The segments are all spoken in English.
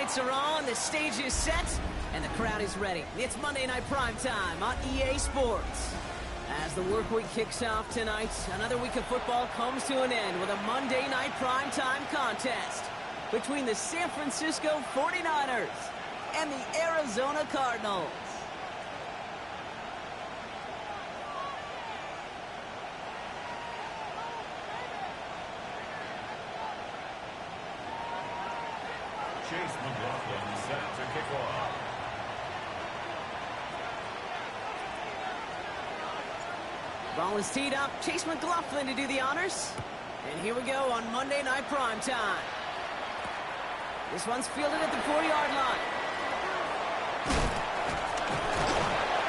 lights are on, the stage is set, and the crowd is ready. It's Monday Night Primetime on EA Sports. As the work week kicks off tonight, another week of football comes to an end with a Monday Night Primetime contest between the San Francisco 49ers and the Arizona Cardinals. Chase McLaughlin set to kick off. Ball is teed up. Chase McLaughlin to do the honors. And here we go on Monday Night Primetime. This one's fielded at the 4-yard line.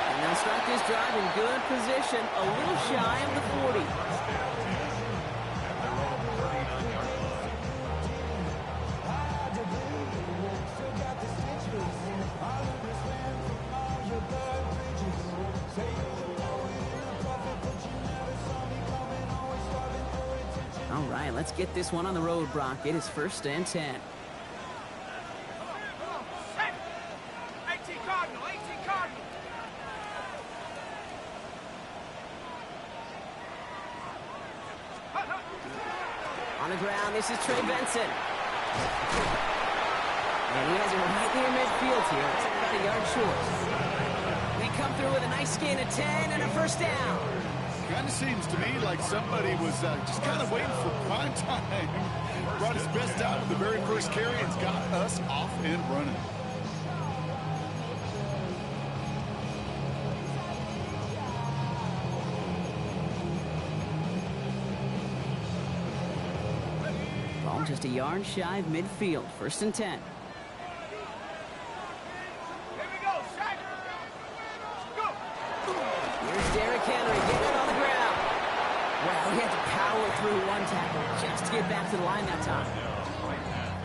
And they'll start this drive in good position, a little shy of the 40. All right, let's get this one on the road, Brock. It is 1st and 10. 18 Cardinal, 18 Cardinal. On the ground, this is Trey Benson. And he has it right near midfield here. It's about a yard short. They come through with a nice gain of 10 and a 1st down. Kind of seems to me like somebody was just kind of waiting for prime time. Brought his best out with the very first carry and's got us off and running. Ball just a yard shy of midfield. 1st and 10. He had to power through one tackle just to get back to the line that time.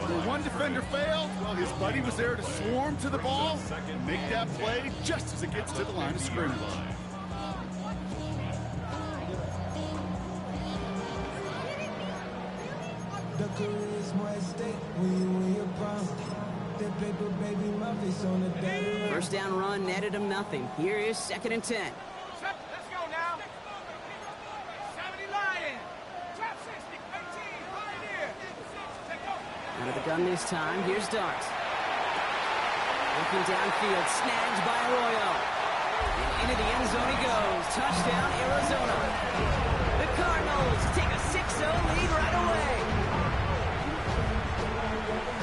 The one defender failed. Well, his buddy was there to swarm to the ball and make that play just as it gets to the line of scrimmage. First down run netted him nothing. Here is 2nd and 10. Out of the gun this time, here's Dart. Looking downfield, snagged by Arroyo. And into the end zone he goes. Touchdown, Arizona. The Cardinals take a 6-0 lead right away.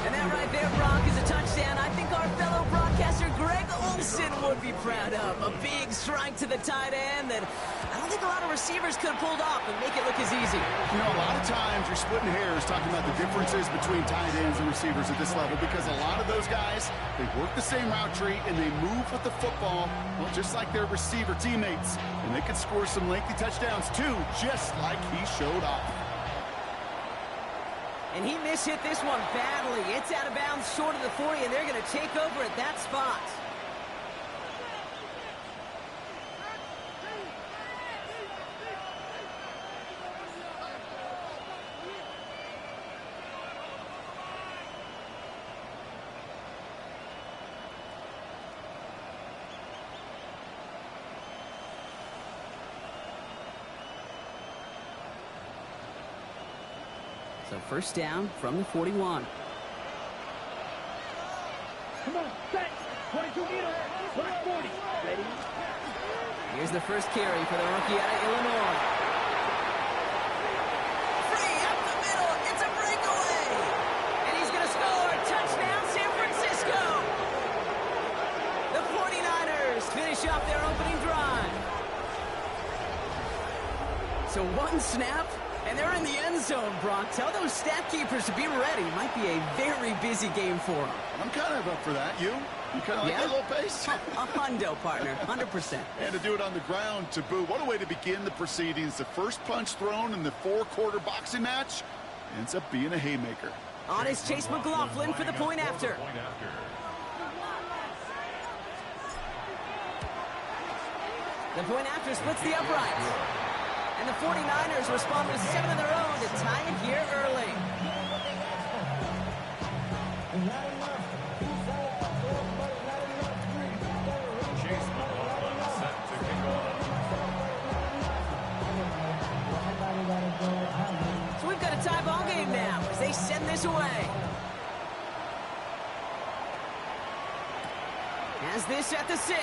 And that right there, Brock, is a touchdown I think our fellow broadcaster Greg Olsen would be proud of. A big strike to the tight end that I don't think a lot of receivers could have pulled off and make it look as easy. You know, a lot of times you're splitting hairs talking about the differences between tight ends and receivers at this level because a lot of those guys, they work the same route tree and they move with the football, well, just like their receiver teammates. And they can score some lengthy touchdowns too, just like he showed off. And he mishit this one badly. It's out of bounds short of the 40, and they're going to take over at that spot. So 1st down from the 41. Come on, set. 22 meter, 40. Ready? Here's the first carry for the rookie out of Illinois. Free up the middle. It's a breakaway. And he's going to score. Touchdown, San Francisco. The 49ers finish off their opening drive. So one snap. And they're in the end zone, Brock. Tell those stat keepers to be ready. Might be a very busy game for them. I'm kind of up for that. You kind of like that little pace? A hundo, partner. 100%. And to do it on the ground to boot. What a way to begin the proceedings. The first punch thrown in the 4-quarter boxing match ends up being a haymaker. On is Chase McLaughlin for the point after. The point after splits the uprights. And the 49ers respond with 7 of their own to tie it here early. this away. Has this at the 6.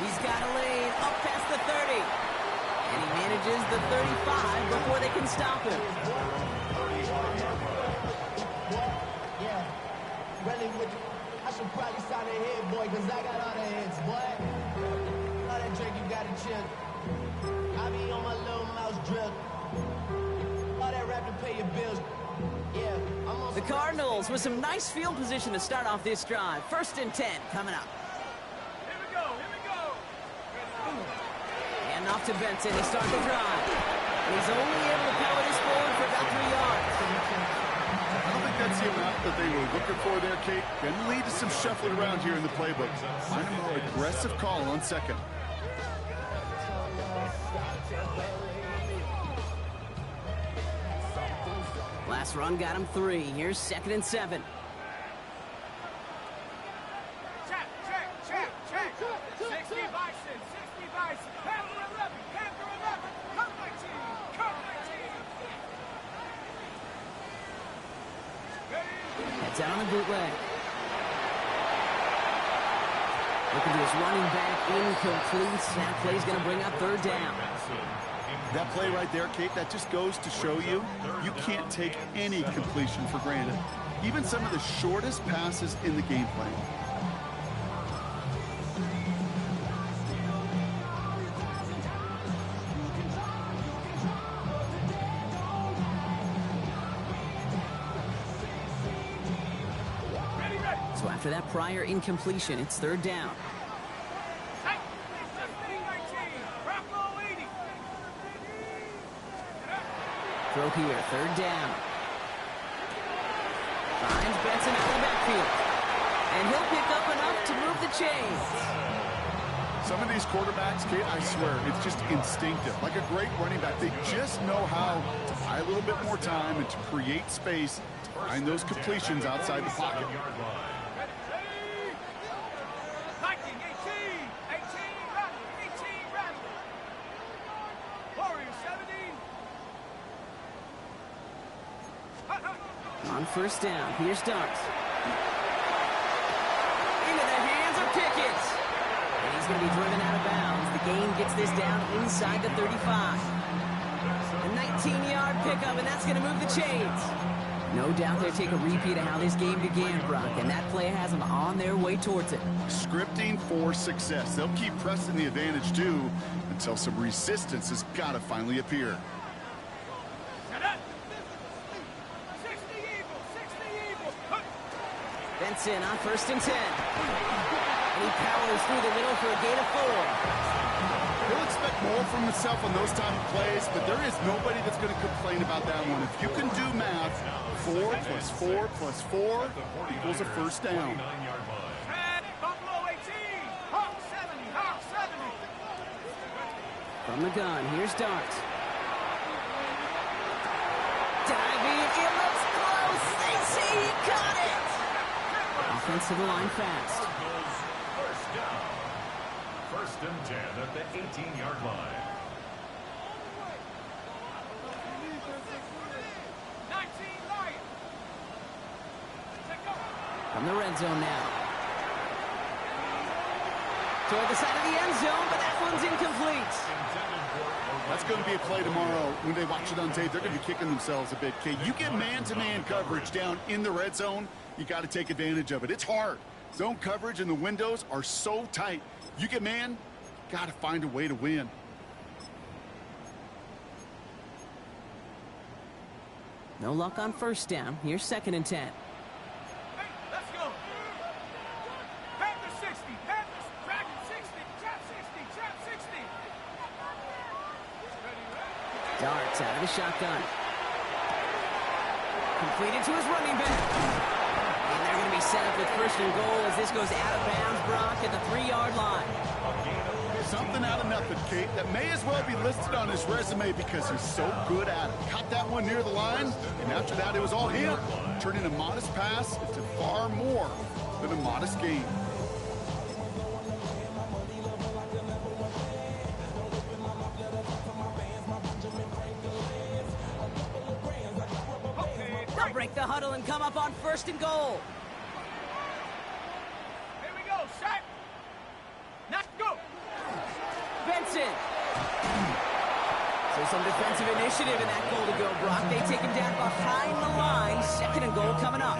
He's got a lane up past the 30. And he manages the 35 before they can stop him. Yeah, really with you. I should probably sign a hit, boy, because I got all the hits, boy. All that drink, you got to chill. I be on my little mouse drill. All that rap to pay your bills. Yeah, I'm on The Cardinals with some nice field position to start off this drive. 1st and 10 coming up. Here we go. And off to Benson. He starts the drive. And he's only able to power this forward for about 3 yards. I don't think that's the amount that they were looking for there, Kate. Can lead to some shuffling around here in the playbook. Find a more aggressive call on 2nd. Last run got him 3. Here's 2nd and 7. Check. 60 Bison. Panther 11. Come my team. Heads out on the bootleg. Looking to his running back, incomplete. That play's going to bring up 3rd down. That play right there, Kate, that just goes to show you can't take any completion for granted. Even some of the shortest passes in the game plan. So after that prior incompletion, it's 3rd down. Throw here, 3rd down. Finds Benson out of the backfield. And he'll pick up enough to move the chains. Some of these quarterbacks, Kate, I swear, it's just instinctive. Like a great running back, they just know how to buy a little bit more time and to create space to find those completions outside the pocket. On 1st down, here's Darts. Into the hands of Pickett. And he's going to be driven out of bounds. The gain gets this down inside the 35. A 19-yard pickup, and that's going to move the chains. No doubt they'll take a repeat of how this game began, Brock, and that play has them on their way towards it. Scripting for success. They'll keep pressing the advantage, too, until some resistance has got to finally appear. Benson on 1st and 10. And he powers through the middle for a gain of 4. He'll expect more from himself on those type of plays, but there is nobody that's going to complain about that one. If you can do math, 4 plus 4 plus 4 equals a 1st down. Buffalo 18. Hawk 70. From the gun, here's Dart. Diving, it looks close. They say he caught it. Offense to the line fast. 1st down. 1st and 10 at the 18-yard line. 19 Lions. From the red zone now. Toward the side of the end zone, but that one's incomplete. That's going to be a play tomorrow. When they watch it on tape, they're going to be kicking themselves a bit, Kate. You get man-to-man coverage down in the red zone, you got to take advantage of it. It's hard. Zone coverage and the windows are so tight. You get man, got to find a way to win. No luck on 1st down. Here's 2nd and 10. Hey, let's go. Panther 60. Panthers, Dragon 60. Trap 60. Darts out of the shotgun. Completed to his running back. And they're going to be set up with 1st and goal as this goes out of bounds, Brock, at the 3-yard line. Something out of nothing, Kate, that may as well be listed on his resume because he's so good at it. Caught that one near the line, and after that it was all him. Turning a modest pass into far more than a modest gain. Okay. break the huddle and come up on 1st and goal. Here we go, set. Let's go. Benson. So some defensive initiative in that goal to go, Brock. They take him down behind the line. 2nd and goal coming up.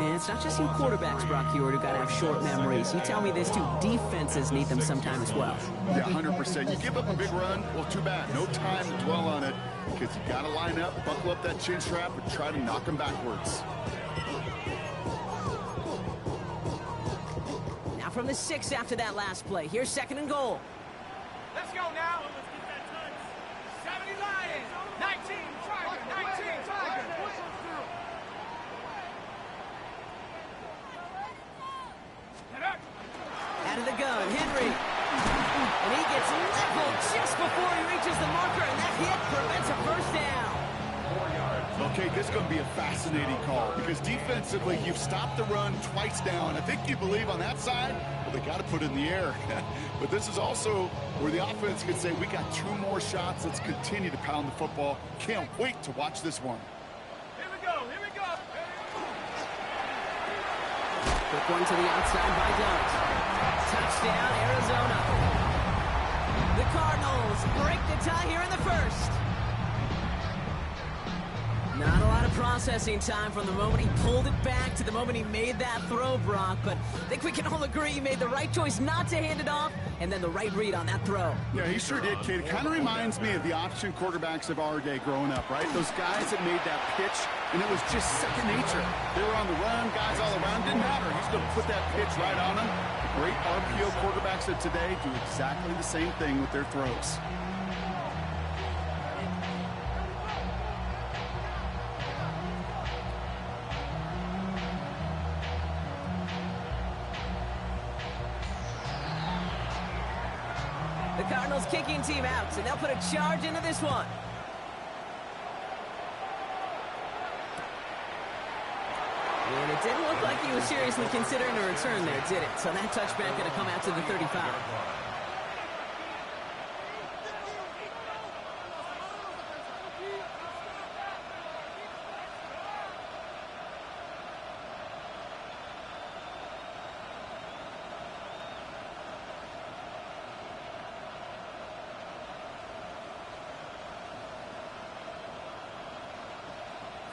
And it's not just you quarterbacks, Brock Heward, who got to have short memories. You tell me this too. Defenses need them sometime as well. Yeah, 100%. You give up a big run, well, too bad. No time to dwell on it because you got to line up, buckle up that chin strap, and try to knock them backwards. Now from the 6 after that last play. Here's 2nd and goal. Let's go now. 70 Lions. 19 Tiger. 19 Tiger. Out of the gun, Henry. And he gets leveled just before he reaches the marker, and that hit prevents a 1st down. 4 yards. Okay, this is going to be a fascinating call because defensively, you've stopped the run twice down. I think you believe on that side, well, they got to put it in the air. But this is also where the offense could say, we got 2 more shots. Let's continue to pound the football. Can't wait to watch this one. Here we go. Here we go. Quick one to the outside by Duggs. Touchdown, Arizona. The Cardinals break the tie here in the 1st. Not a lot of processing time from the moment he pulled it back to the moment he made that throw, Brock. But I think we can all agree he made the right choice not to hand it off, and then the right read on that throw. Yeah, he sure did, kid. It kind of reminds me of the option quarterbacks of our day growing up, right? Those guys that made that pitch, and it was just second nature. They were on the run, guys all around. Didn't matter. He's going to put that pitch right on them. The great RPO quarterbacks of today do exactly the same thing with their throws. The Cardinals kicking team out, so they'll put a charge into this one. And it didn't look like he was seriously considering a return there, did it? So that touchback going to come out to the 35.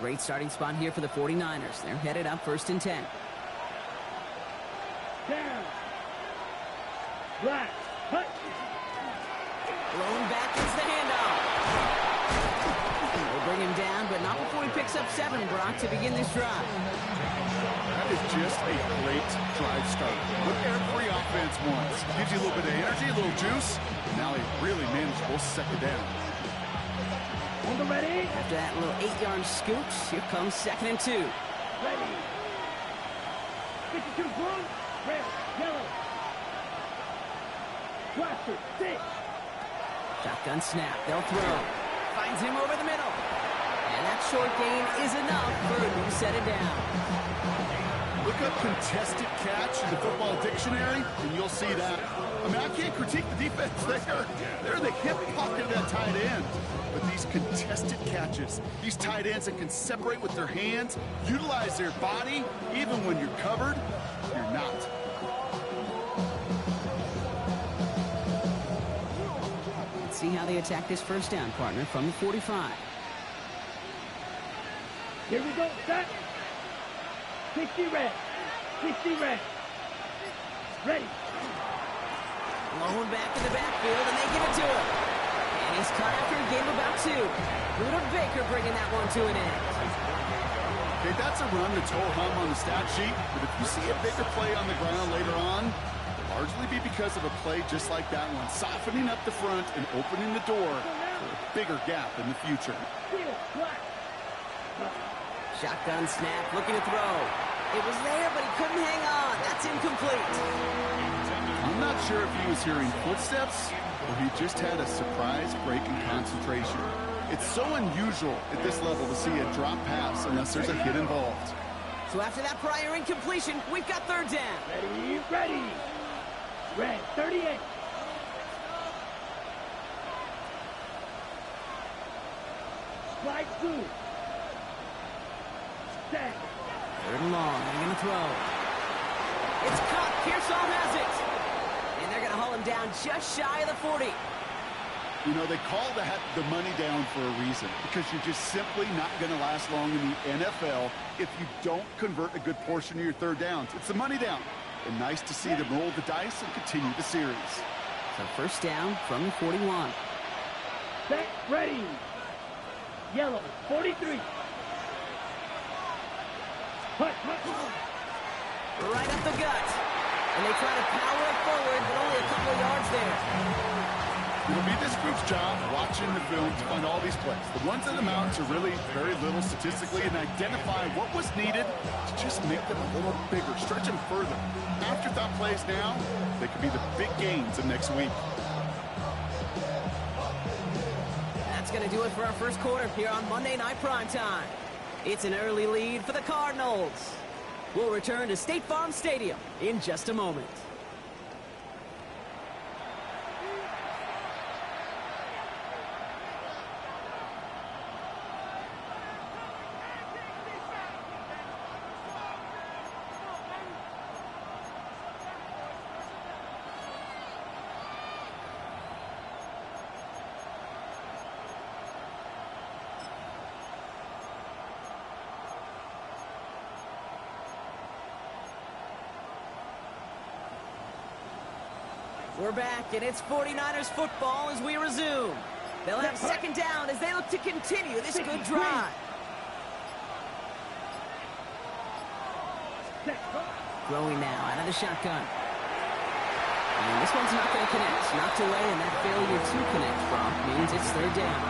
Great starting spot here for the 49ers. They're headed up 1st and 10. Down. Black. Hut. Blown back is the handoff. They'll bring him down, but not before he picks up 7, Brock, to begin this drive. That is just a great drive start. What every offense wants. Gives you a little bit of energy, a little juice. Now a really manageable 2nd down. On the ready. After that little 8-yard scoop, here comes 2nd and 2. Ready. 52 blue. Red. Yellow. Blaster. 6. Shotgun snap. They'll throw. Finds him over the middle. And that short gain is enough for a new set of down. Look up contested catch in the football dictionary, and you'll see that. I mean, I can't critique the defense there. They're in the hip pocket of that tight end. But these contested catches, these tight ends that can separate with their hands, utilize their body, even when you're covered, you're not. Let's see how they attack this 1st down, partner, from the 45. Here we go. Set. 60 red. 60 red. Ready. Blown back in the backfield, and they give it to him. And he's cut after a gain of about 2. Buda Baker bringing that one to an end. Okay, that's a run that's ho-hum on the stat sheet, but if you see a bigger play on the ground later on, it'll largely be because of a play just like that one, softening up the front and opening the door for a bigger gap in the future. Shotgun snap, looking to throw. It was there, but he couldn't hang on. That's incomplete. I'm not sure if he was hearing footsteps or he just had a surprise break in concentration. It's so unusual at this level to see a drop pass unless there's a hit involved. So after that prior incompletion, we've got 3rd down. Ready, ready. Red, 38. Flag 2. Third and long. They're going to throw. It's caught. Pearsall has it. And they're going to haul him down just shy of the 40. You know, they call that the money down for a reason, because you're just simply not going to last long in the NFL if you don't convert a good portion of your third downs. It's the money down. And nice to see them roll the dice and continue the series. So first down from the 41. Set, ready. Yellow, 43. Hut. Right up the gut. And they try to power it forward, but only a couple of yards there. It'll be this group's job watching the film to find all these plays. The ones that amount to really very little statistically, and identify what was needed to just make them a little bigger, stretch them further. Afterthought plays now, they could be the big gains of next week. That's going to do it for our first quarter here on Monday Night Primetime. It's an early lead for the Cardinals. We'll return to State Farm Stadium in just a moment. We're back, and it's 49ers football as we resume. They'll have second down as they look to continue this good drive. Throwing now out of the shotgun. And this one's not going to connect. Knocked away, and that failure to connect from means it's third down.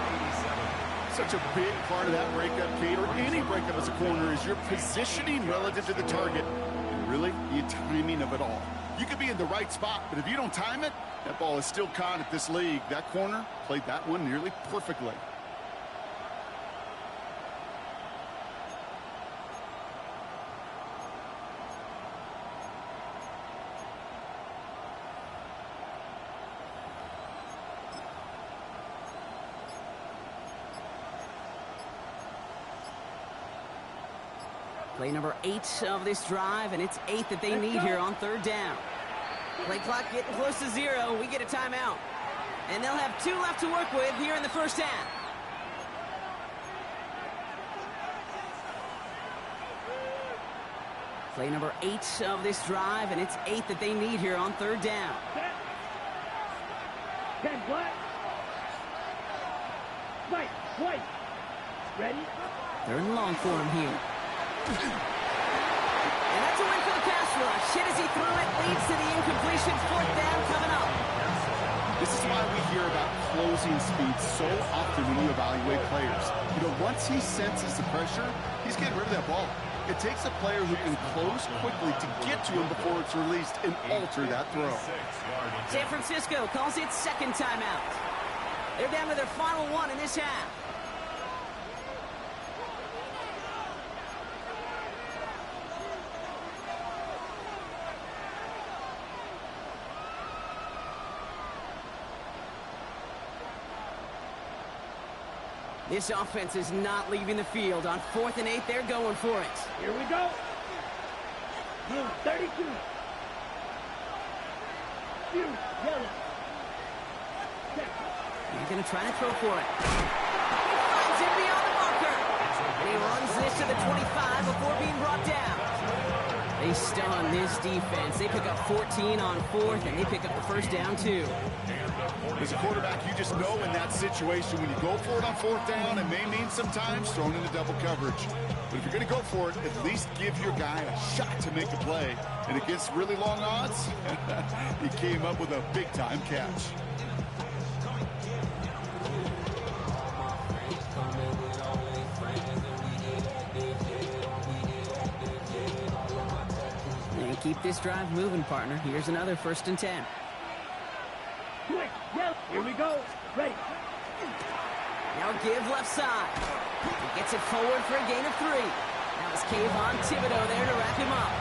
Such a big part of that breakup, Kate, or any breakup as a corner, is your positioning relative to the target, and really the timing of it all. You could be in the right spot, but if you don't time it, that ball is still caught at this league. That corner played that one nearly perfectly. Play number 8 of this drive, and it's 8 that they need here on third down. Play clock getting close to 0. We get a timeout. And they'll have 2 left to work with here in the first half. Play number 8 of this drive, and it's 8 that they need here on third down. 10 black. White. Ready? Third and long for him here. And that's a win for the pass rush. Hit as he threw it, leads to the incompletion. Fourth down coming up. This is why we hear about closing speed so often when you evaluate players. You know, once he senses the pressure, he's getting rid of that ball. It takes a player who can close quickly to get to him before it's released and alter that throw. San Francisco calls it second timeout. They're down to their final one in this half. This offense is not leaving the field. On 4th and 8, they're going for it. Here we go. 32. Yellow. He's going to try to throw for it. He finds it beyond the marker. And he runs this to the 25 before being brought down. They stun this defense. They pick up 14 on 4th, and they pick up the first down, too. As a quarterback, you just know in that situation when you go for it on 4th down, it may mean sometimes thrown into double coverage. But if you're going to go for it, at least give your guy a shot to make a play. And against really long odds, he came up with a big-time catch. And keep this drive moving, partner. Here's another 1st and 10. Here we go. Ready. Now give left side. He gets it forward for a gain of 3. Now it's Kayvon Thibodeau there to wrap him up.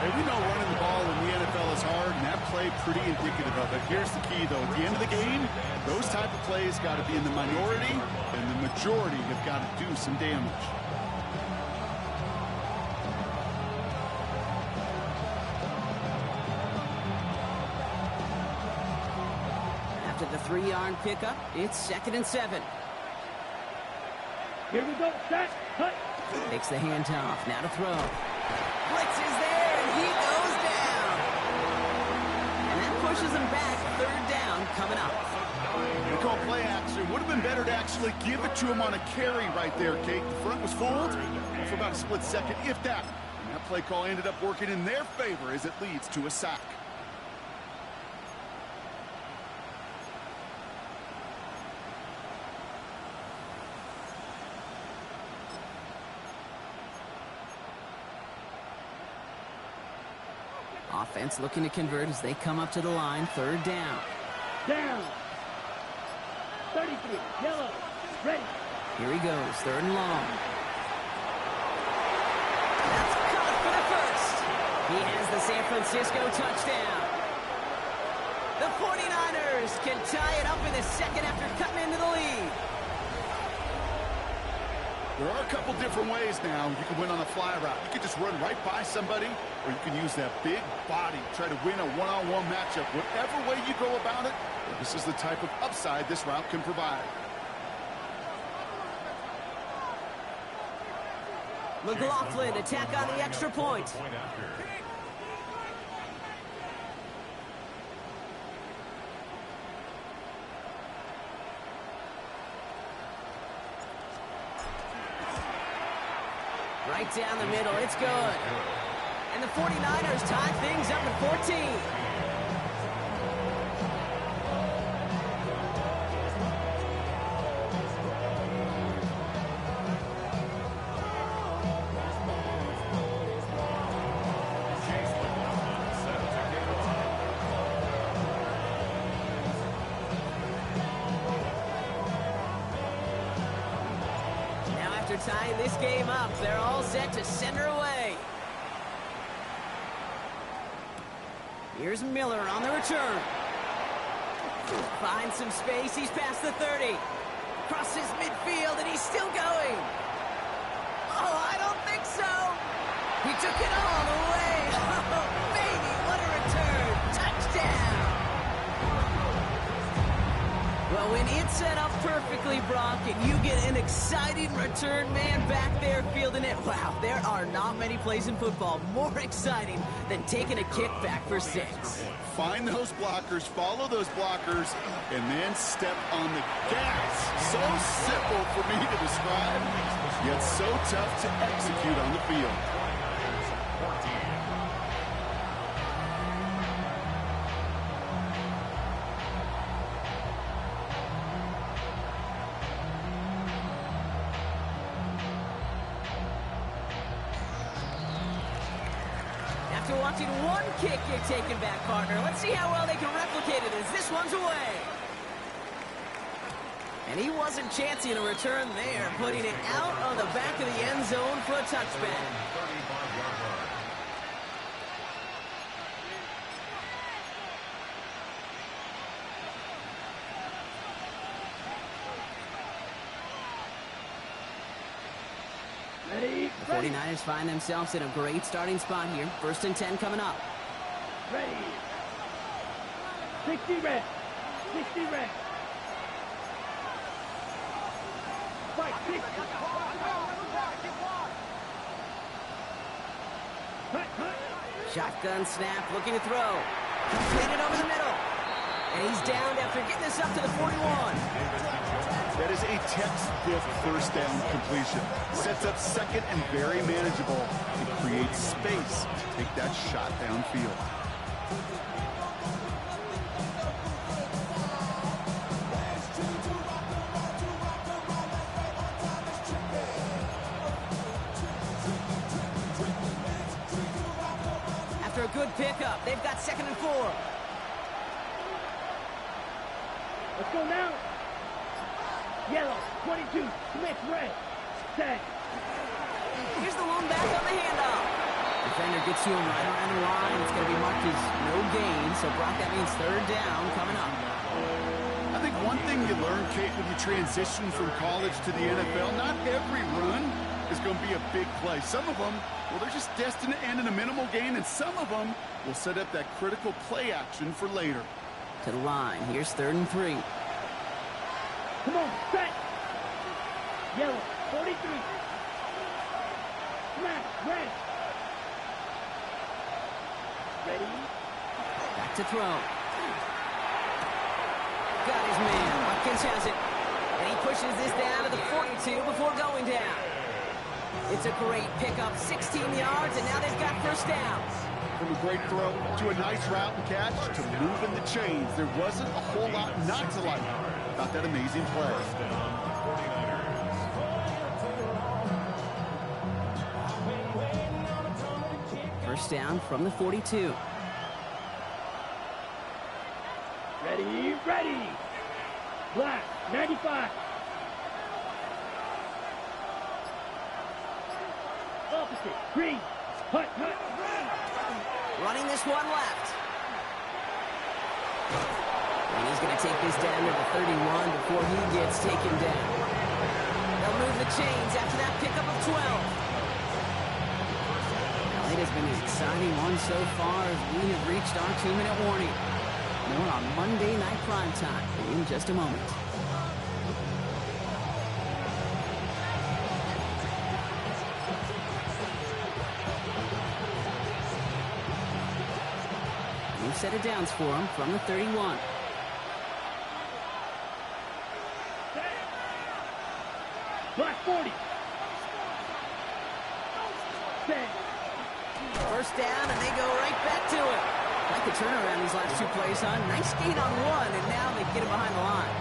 Hey, we know running the ball in the NFL is hard, and that play pretty indicative of it. Here's the key, though. At the end of the game, those type of plays got to be in the minority, and the majority have got to do some damage. With the 3-yard pickup, it's 2nd and 7. Here we go. Set. Cut. Takes the handoff. Now to throw. Blitz is there, and he goes down. And that pushes him back. 3rd down coming up. They call play action. Would have been better to actually give it to him on a carry right there, Kate. The front was fooled for about a split second, if that. And that play call ended up working in their favor as it leads to a sack. Offense looking to convert as they come up to the line. 3rd down. Down. 33. Yellow. Ready. Here he goes. 3rd and long. That's caught for the first. He has the San Francisco touchdown. The 49ers can tie it up in the 2nd after cutting into the lead. There are a couple different ways now. You can win on a fly route. You can just run right by somebody, or you can use that big body, try to win a one-on-one matchup. Whatever way you go about it, this is the type of upside this route can provide. McLaughlin to tack on the extra point. Right down the middle, it's good. And the 49ers tie things up at 14. Tying this game up, they're all set to send her away. Here's Miller on the return. Finds some space, he's past the 30. Crosses midfield, and he's still going. Oh, I don't think so. He took it all the way. Oh, baby, what a return. Touchdown. Well, when it's set up perfectly, Brock, and you get an exciting return man back there fielding it, wow, there are not many plays in football more exciting than taking a kick back for 6. Find those blockers, follow those blockers, and then step on the gas. So simple for me to describe, yet so tough to execute on the field. After watching one kick get taken back, partner, let's see how well they can replicate it as this one's away. And he wasn't chancing a return there, putting it out on the back of the end zone for a touchback. Ready. The 49ers find themselves in a great starting spot here. 1st and 10 coming up. Ready. 60 red. 60 red. Fight 60. Cut. Shotgun snap, looking to throw. Completed over the middle. And he's downed after getting this up to the 41. That is a textbook 1st down completion. Sets up 2nd and very manageable. It creates space to take that shot downfield. After a good pickup, they've got 2nd and 4. Let's go now. Yellow, 22, Smith, red, set. Here's the lone back on the handoff. Defender gets to him right around the line. It's going to be marked as no gain. So, Brock, that means 3rd down coming up. I think one thing you learn, Kate, when you transition from college to the NFL, not every run is going to be a big play. Some of them, well, they're just destined to end in a minimal gain, and some of them will set up that critical play action for later. To the line. Here's 3rd and 3. Come on, set. Yellow, 43. Smash, red. Ready? Back to throw. Got his man. Watkins has it. And he pushes this down to the 42 before going down. It's a great pickup, 16 yards, and now they've got 1st down. From a great throw to a nice route and catch to moving the chains. There wasn't a whole lot not to like about that amazing play. First down from the 42. Ready, ready. Black, 95. Opposite, green. Hut, hut. Running this one left. And he's going to take this down to the 31 before he gets taken down. They'll move the chains after that pickup of 12. Well, it has been an exciting one so far as we have reached our 2-minute warning. More on Monday Night Primetime in just a moment. New set of downs for him from the 31. Black 40. Set. First down, and they go right back to it. Like the turnaround these last 2 plays, huh? Nice gain on one, and now they get him behind the line.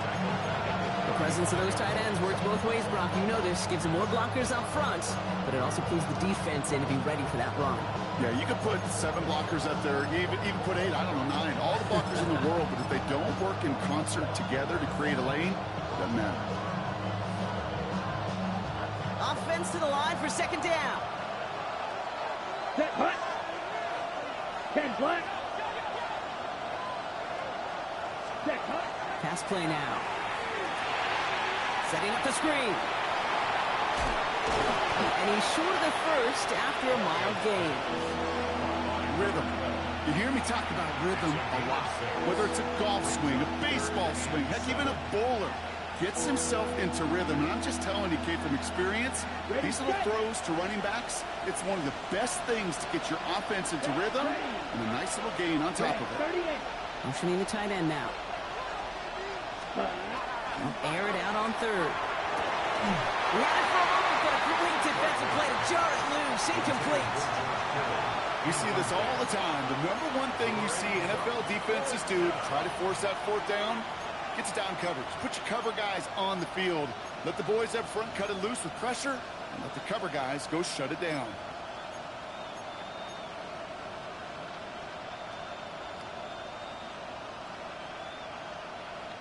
The presence of those tight ends works both ways, Brock. You know this. Gives them more blockers up front, but it also pulls the defense in to be ready for that run. Yeah, you could put 7 blockers up there, even put 8, I don't know, 9. All the blockers in the world, but if they don't work in concert together to create a lane, doesn't matter. Offense to the line for 2nd down. Set, hut. 10 black. Set, hut. Pass play now. Setting up the screen. And he's short of the first after a mild gain. Rhythm. You hear me talk about rhythm a lot. Whether it's a golf swing, a baseball swing, heck, even a bowler gets himself into rhythm. And I'm just telling you, Kate, from experience, these little throws to running backs, it's one of the best things to get your offense into rhythm and a nice little gain on top of it. Motioning the tight end now. They'll air it out on 3rd. Ran it for a moment, but a complete defensive play to jar it loose. Incomplete. You see this all the time. The #1 thing you see NFL defenses do to try to force that 4th down, gets down coverage. Put your cover guys on the field. Let the boys up front cut it loose with pressure, and let the cover guys go shut it down.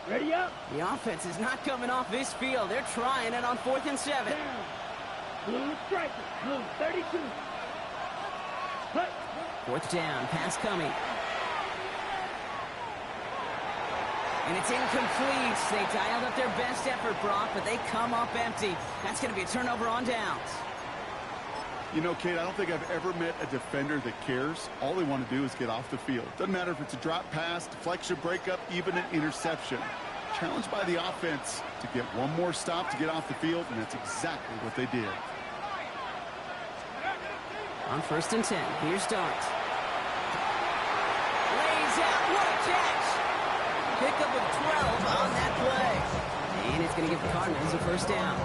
Ready up. The offense is not coming off this field. They're trying it on 4th and 7. Down. Blue striker. Blue 32. Hut. 4th down. Pass coming. And it's incomplete. They dialed up their best effort, Brock, but they come up empty. That's going to be a turnover on downs. You know, Kate, I don't think I've ever met a defender that cares. All they want to do is get off the field. Doesn't matter if it's a drop pass, deflection, breakup, even an interception. Challenged by the offense to get one more stop to get off the field, and that's exactly what they did. On 1st and 10, here's Dart. Lays out, what a catch! Pickup of 12 on that play. And it's going to give the Cardinals a 1st down.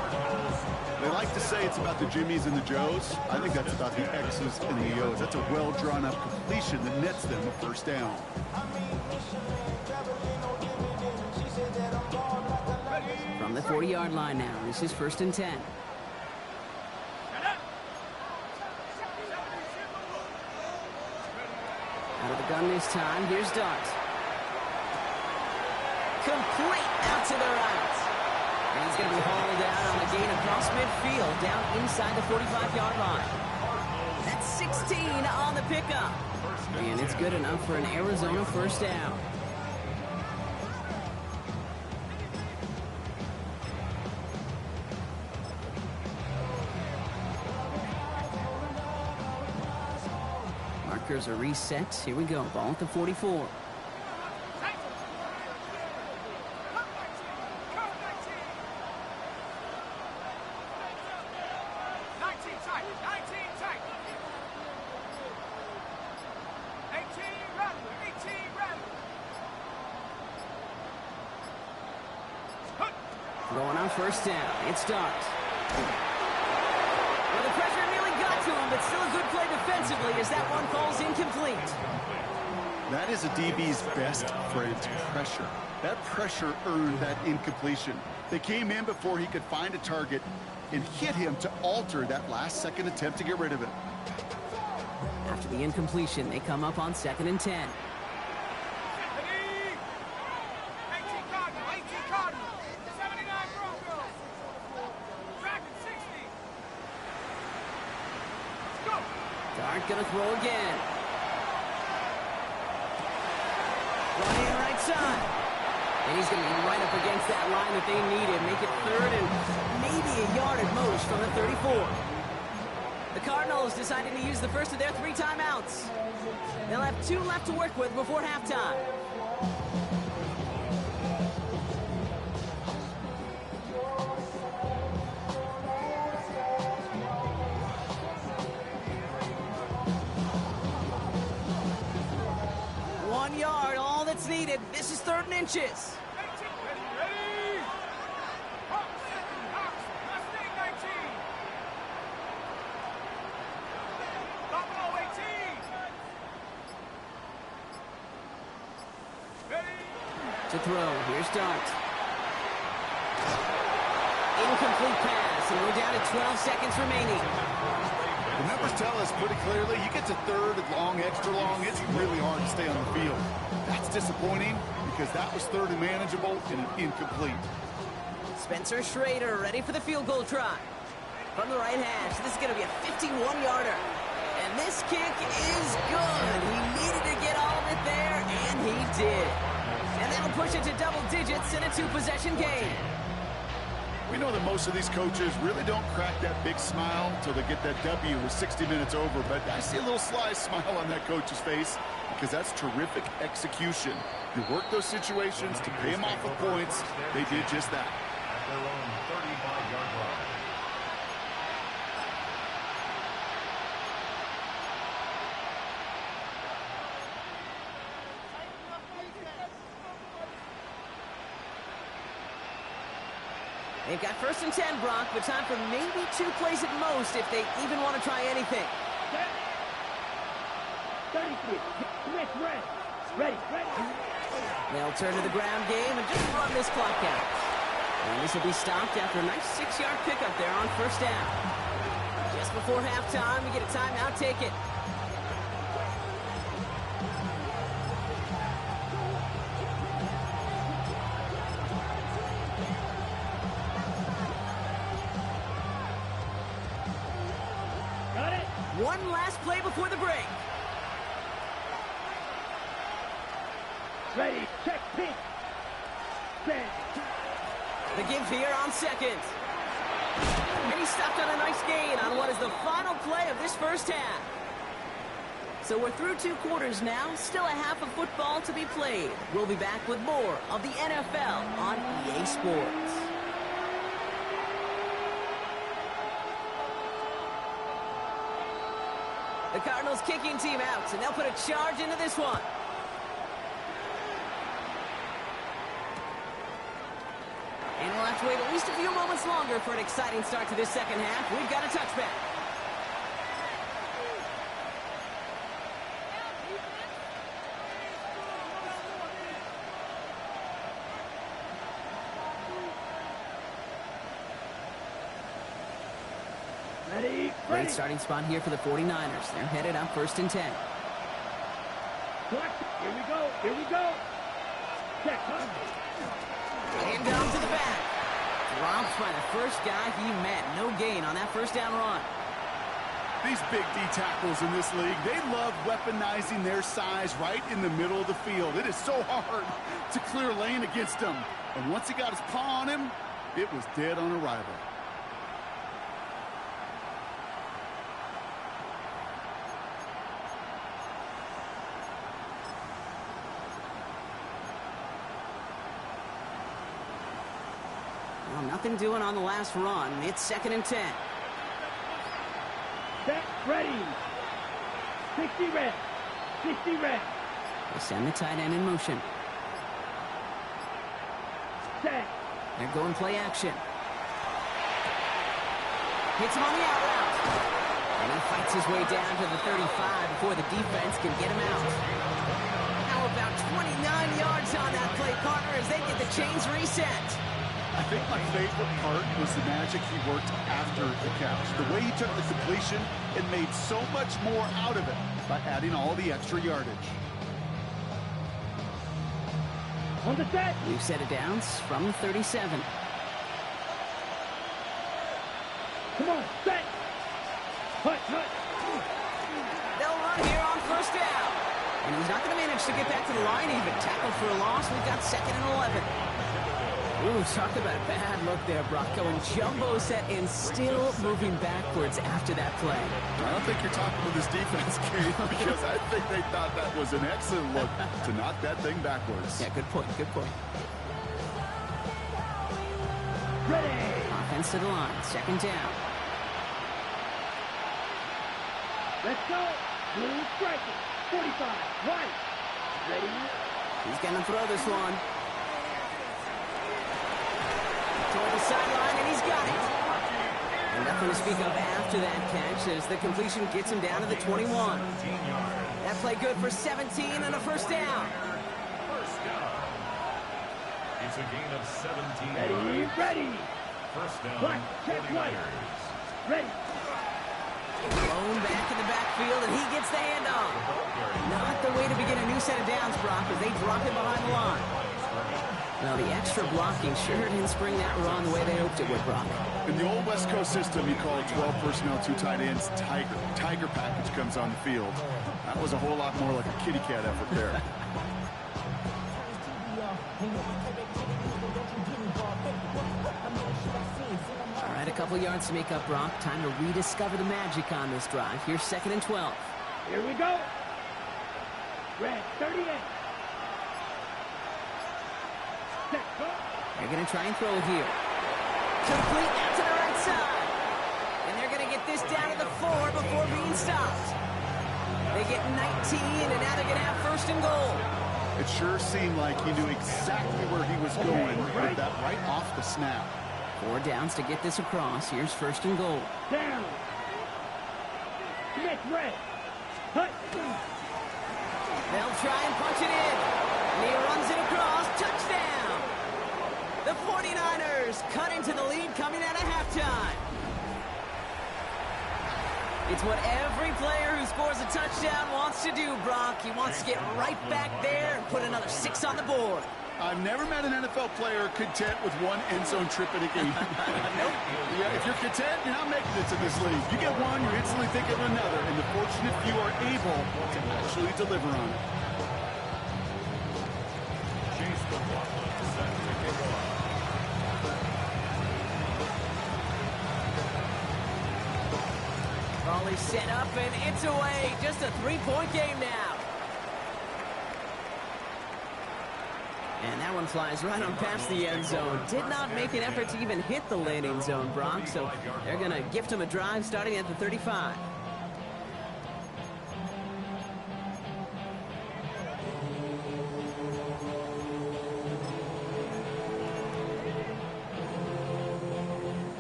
They like to say it's about the Jimmies and the Joes. I think that's about the X's and the O's. That's a well-drawn-up completion that nets them a 1st down. From the 40-yard line now, this is 1st and 10. Out of the gun this time, here's Dart. Complete out to the right. And he's going to be hauled down on the gain across midfield, down inside the 45-yard line. That's 16 on the pickup. And it's good enough for an Arizona 1st down. Markers are reset. Here we go. Ball at the 44. Going on first down. It starts. Well, the pressure nearly got to him, but still a good play defensively as that one falls incomplete. That is a DB's best friend, pressure. That pressure earned that incompletion. They came in before he could find a target and hit him to alter that last-second attempt to get rid of it. After the incompletion, they come up on 2nd and 10. Dart gonna throw again. Running right side. And he's gonna be right up against that line that they needed. Make it 3rd and maybe a yard at most from the 34. The Cardinals decided to use the first of their 3 timeouts. They'll have 2 left to work with before halftime. Yard, all that's needed. This is 3rd and inches. To throw, here's Dart. Incomplete pass, and we're down to 12 seconds remaining. The numbers tell us pretty clearly, you get to 3rd and long, extra long, it's really hard to stay on the field. That's disappointing because that was 3rd and manageable and an incomplete. Spencer Schrader ready for the field goal try. From the right hash, this is going to be a 51-yarder. And this kick is good. He needed to get all of it there, and he did. And that'll push it to double digits in a 2-possession game. We know that most of these coaches really don't crack that big smile until they get that W with 60 minutes over, but I see a little sly smile on that coach's face because that's terrific execution. You work those situations to pay them off with points. They did just that. At their own 35-yard line. They've got 1st and 10, Brock, but time for maybe 2 plays at most if they even want to try anything. 33. Smith, ready. They'll turn to the ground game and just run this clock out. And this will be stopped after a nice 6-yard pickup there on 1st down. Just before halftime, we get a timeout. Take it. One last play before the break. Ready, check, pink. Set. The give here on 2nd. And he stopped on a nice gain on what is the final play of this 1st half. So we're through 2 quarters now, still a half of football to be played. We'll be back with more of the NFL on EA Sports. The Cardinals kicking team out, and they'll put a charge into this one. And we'll have to wait at least a few moments longer for an exciting start to this 2nd half. We've got a touchback. Great starting spot here for the 49ers. They're headed up 1st and 10. Here we go. Check, And down to the back. Dropped by the first guy he met. No gain on that 1st down run. These big D tackles in this league, they love weaponizing their size right in the middle of the field. It is so hard to clear lane against them. And once he got his paw on him, it was dead on arrival. Well, nothing doing on the last run. It's 2nd and 10. Set, ready. 60 red. 60 red. They send the tight end in motion. Set. They're going play action. Hits him on the out route. And he fights his way down to the 35 before the defense can get him out. Now about 29 yards on that play, partner, as they get the chains reset. I think my favorite part was the magic he worked after the catch. The way he took the completion and made so much more out of it by adding all the extra yardage. On the set. New set of downs from the 37. Come on, set. Hut, hut. They'll run here on first down. And he's not going to manage to get back to the line even. Tackle for a loss. We've got 2nd and 11. Ooh, talk about a bad look there, Brock. Going jumbo set and still moving backwards after that play. I don't think you're talking with this defense, Kate, because I think they thought that was an excellent look to knock that thing backwards. Yeah, good point, good point. Ready. Offense to the line, 2nd down. Let's go. Blue striker. 45. White. Ready. He's going to throw this one. Toward the sideline, and he's got it. And nothing to speak of after that catch as the completion gets him down to the 21. That play good for 17 and a first down. First down. It's a gain of 17. Ready. Ready. First down, Black, check, white. 49ers. Ready. Thrown back in the backfield, and he gets the handoff. Not the way to begin a new set of downs, Brock, as they drop him behind the line. Well, the extra blocking sure didn't spring that run the way they hoped it would, Brock. In the old West Coast system, you call 12 personnel, 2 tight ends, Tiger. Tiger package comes on the field. That was a whole lot more like a kitty cat effort there. All right, a couple yards to make up, Brock. Time to rediscover the magic on this drive. Here's 2nd and 12. Here we go. Red 38. Set, go. They're going to try and throw it here. Complete out to the right side. And they're going to get this down to the 4 before being stopped. They get 19, and now they're going to have 1st and goal. It sure seemed like he knew exactly where he was going with that right off the snap. 4 downs to get this across. Here's 1st and goal. Down. Next red. Hut. They'll try and punch it in. And he runs it across. Touchdown. The 49ers cut into the lead coming out of halftime. It's what every player who scores a touchdown wants to do, Brock. He wants to get right back there and put another 6 on the board. I've never met an NFL player content with 1 end zone trip in a game. Nope. Yeah, if you're content, you're not making it to this league. You get one, you're instantly thinking of another, and the fortunate few are able to actually deliver on it. Chase McLaughlin set to kick off. Volley set up, and it's away. Just a 3-point game now. And that one flies right on past the end zone. Did not make an effort to even hit the landing zone, Brock. So they're going to gift him a drive starting at the 35.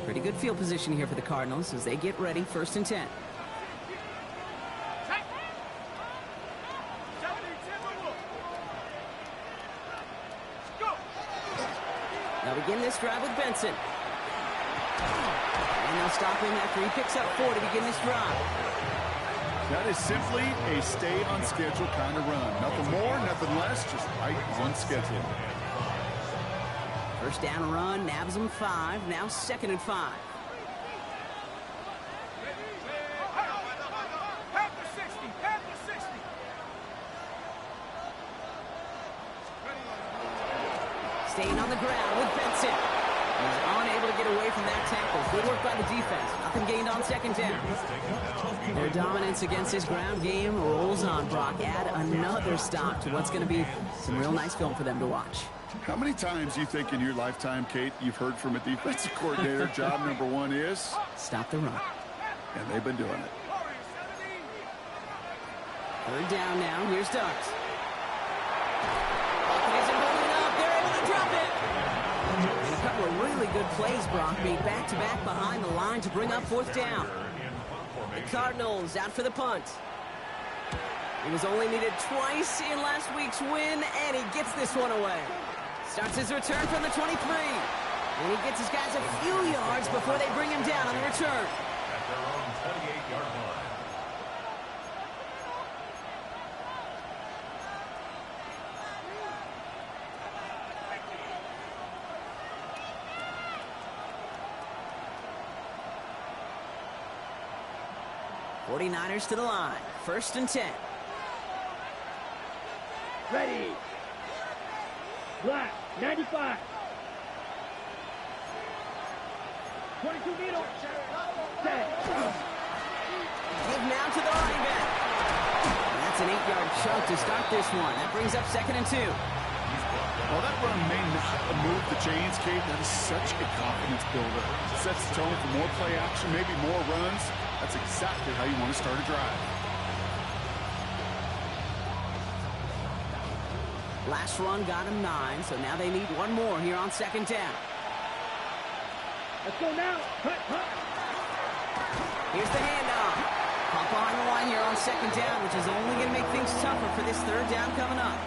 Pretty good field position here for the Cardinals as they get ready, 1st and 10. They'll begin this drive with Benson. And they'll stop him after he picks up 4 to begin this drive. That is simply a stay on schedule kind of run. Nothing more, nothing less, just right on schedule. 1st down run, nabs him 5, now 2nd and 5. Staying on the ground with Benson. He's unable to get away from that tackle. Good work by the defense. Nothing gained on 2nd down. Their dominance against his ground game rolls on, Brock. Add another stop to what's going to be some real nice film for them to watch. How many times do you think in your lifetime, Kate, you've heard from a defensive coordinator, job number 1 is? Stop the run. And they've been doing it. 3rd down now. Here's Duggs. Isn't holding up. They're able to drop it. And a couple were really good plays, Brock, made back-to-back behind the line to bring up fourth down. The Cardinals out for the punt. He was only needed twice in last week's win, and he gets this one away. Starts his return from the 23. And he gets his guys a few yards before they bring him down on the return. At their own 28-yard line. '49ers to the line. 1st and 10. Ready. Black, 95. 22 needle. Set. Give now to the running back. And that's an 8-yard chunk to start this one. That brings up 2nd and 2. Well, that run may not move the chains, Kate. That is such a confidence builder. It sets the tone for more play action, maybe more runs. That's exactly how you want to start a drive. Last run got him 9, so now they need one more here on 2nd down. Let's go now. Hut, hut. Here's the handoff. Pump behind the line here on 2nd down, which is only going to make things tougher for this 3rd down coming up.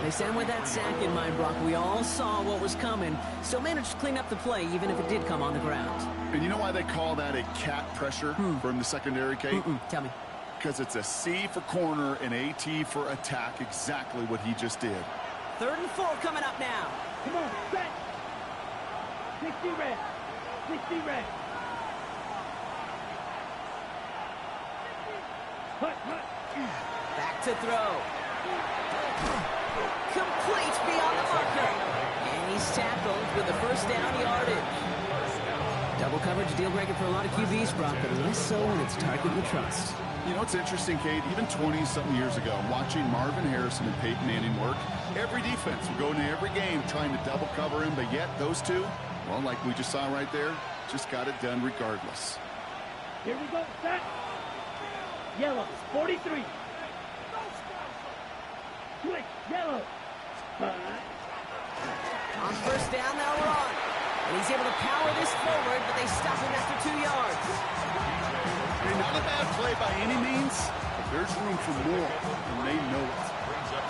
They send with that sack in mind, Brock. We all saw what was coming. Still managed to clean up the play, even if it did come on the ground. And you know why they call that a cat pressure from the secondary, Kate? Tell me. Because it's a C for corner and a T for attack, exactly what he just did. 3rd and 4 coming up now. Come on, set. 60 red. 60 red. Hut, hut. Back to throw. Complete beyond the marker. And he's tackled with the 1st down yardage. Double coverage deal breaker for a lot of QBs, Brock, but less so when it's target you trust. You know, it's interesting, Kate, even 20-something years ago, watching Marvin Harrison and Peyton Manning work, every defense would go into every game trying to double cover him, but yet those two, well, like we just saw right there, just got it done regardless. Here we go, set. Yellow, 43. Switch, yellow. On 1st down, they'll run. And he's able to power this forward, but they stop him after 2 yards. I mean, not a bad play by any means, but there's room for more, and they know it.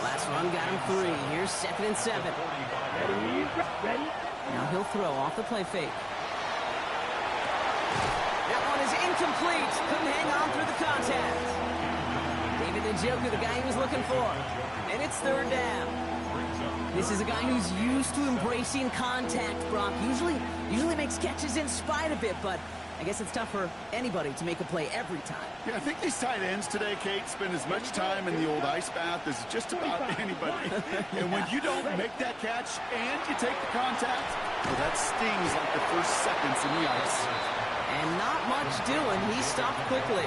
Last run got him 3. Here's 2nd and 7. Ready, ready. Now he'll throw off the play fake. That one is incomplete. Couldn't hang on through the contact. David Njoku, the guy he was looking for. And it's 3rd down. This is a guy who's used to embracing contact, Brock. Usually makes catches in spite of it, but I guess it's tough for anybody to make a play every time. Yeah, I think these tight ends today, Kate, spend as much time in the old ice bath as just about anybody. And when you don't make that catch and you take the contact, well, that stings like the first seconds in the ice. And not much doing. He stopped quickly.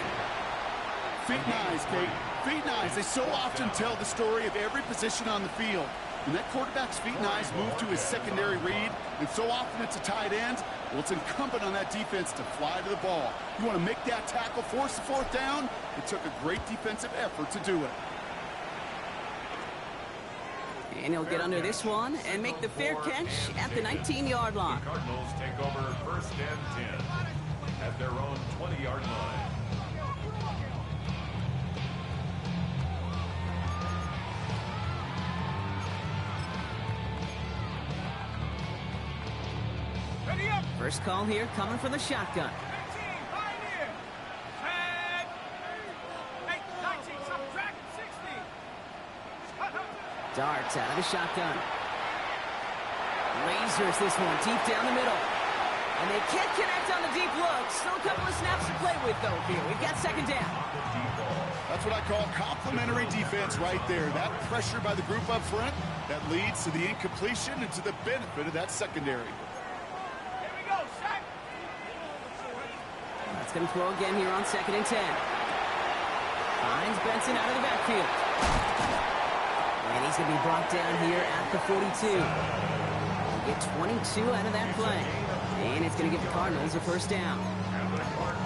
Feet and eyes, Kate. Feet and eyes. They so often tell the story of every position on the field. When that quarterback's feet and eyes move to his secondary read, and so often it's a tight end, well, it's incumbent on that defense to fly to the ball. You want to make that tackle, force the 4th down? It took a great defensive effort to do it. And he'll get under this one and make the fair catch at the 19-yard line. The Cardinals take over 1st and 10 at their own 20-yard line. First call here coming from the shotgun. Darts out of the shotgun. Lasers this one deep down the middle. And they can't connect on the deep look. Still a couple of snaps to play with, though, here. We've got 2nd down. That's what I call complementary defense right there. That pressure by the group up front, that leads to the incompletion and to the benefit of that secondary. That's going to throw again here on 2nd and 10. Finds Benson out of the backfield. And he's going to be brought down here at the 42. Get 22 out of that play. And it's going to give the Cardinals a 1st down.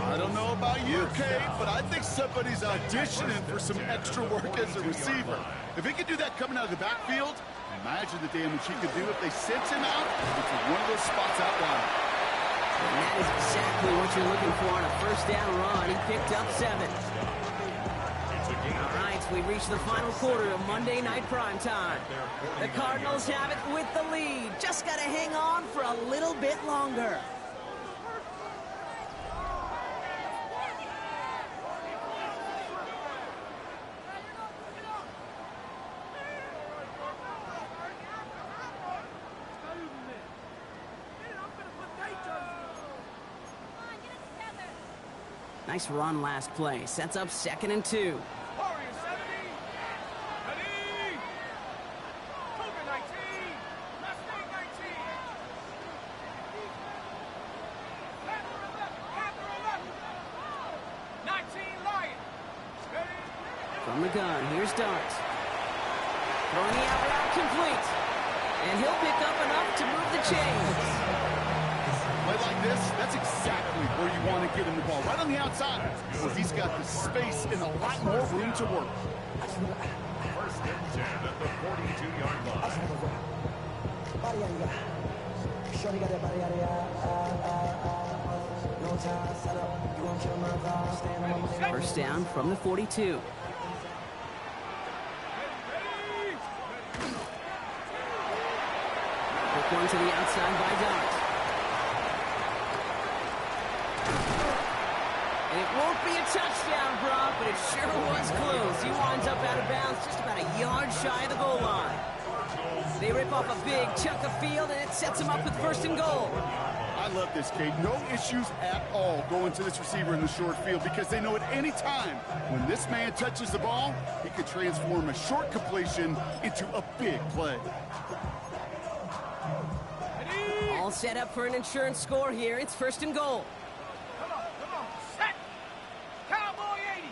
I don't know about you, Kate, but I think somebody's auditioning for some extra work as a receiver. If he can do that coming out of the backfield, Imagine the damage he could do if they sent him out into one of those spots out wide. And that is exactly what you're looking for on a first down run. He picked up 7. All right, we reached the final quarter of Monday Night Primetime. The Cardinals have it with the lead. Just got to hang on for a little bit longer. Nice run last play. Sets up 2nd and 2. From the gun, here's Dart. Throwing the out route complete. And he'll pick up enough to move the chains. Play like this, that's exactly where you want to get him the ball. Right on the outside, where he's got the space and a lot more room to work. First and 10 at the 42-yard line. First down from the 42. Quick one to the outside by Dart. And it won't be a touchdown, Brock, but it sure was close. He winds up out of bounds just about a yard shy of the goal line. They rip off a big chunk of field, and it sets him up with 1st and goal. I love this, Kate. No issues at all going to this receiver in the short field because they know at any time when this man touches the ball, he can transform a short completion into a big play. All set up for an insurance score here. It's 1st and goal. Come on, set! Cowboy 80!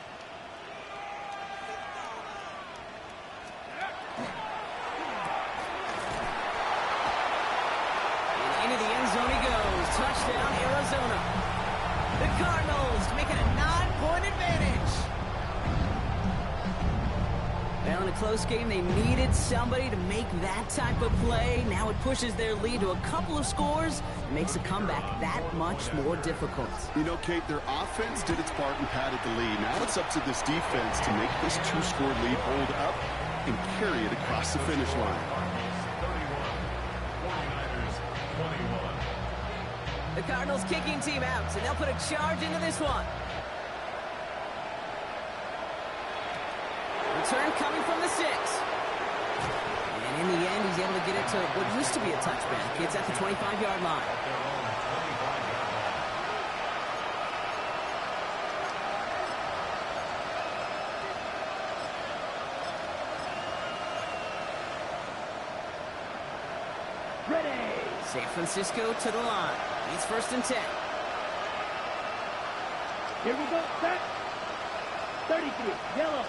And into the end zone he goes. Touchdown, Arizona. The Cardinals make it a 9-point advantage. Well, in a close game, they needed somebody to make that type of play. Now it pushes their lead to a couple of scores and makes a comeback that much more difficult. You know, Kate, their offense did its part and padded the lead. Now it's up to this defense to make this 2-score lead hold up and carry it across the finish line. 31, 49ers 21. The Cardinals kicking team out, and they'll put a charge into this one. Return coming from the 6. And in the end, he's able to get it to what used to be a touchback. It's at the 25-yard line. Ready! San Francisco to the line. It's 1st and 10. Here we go, set! 33, yellow.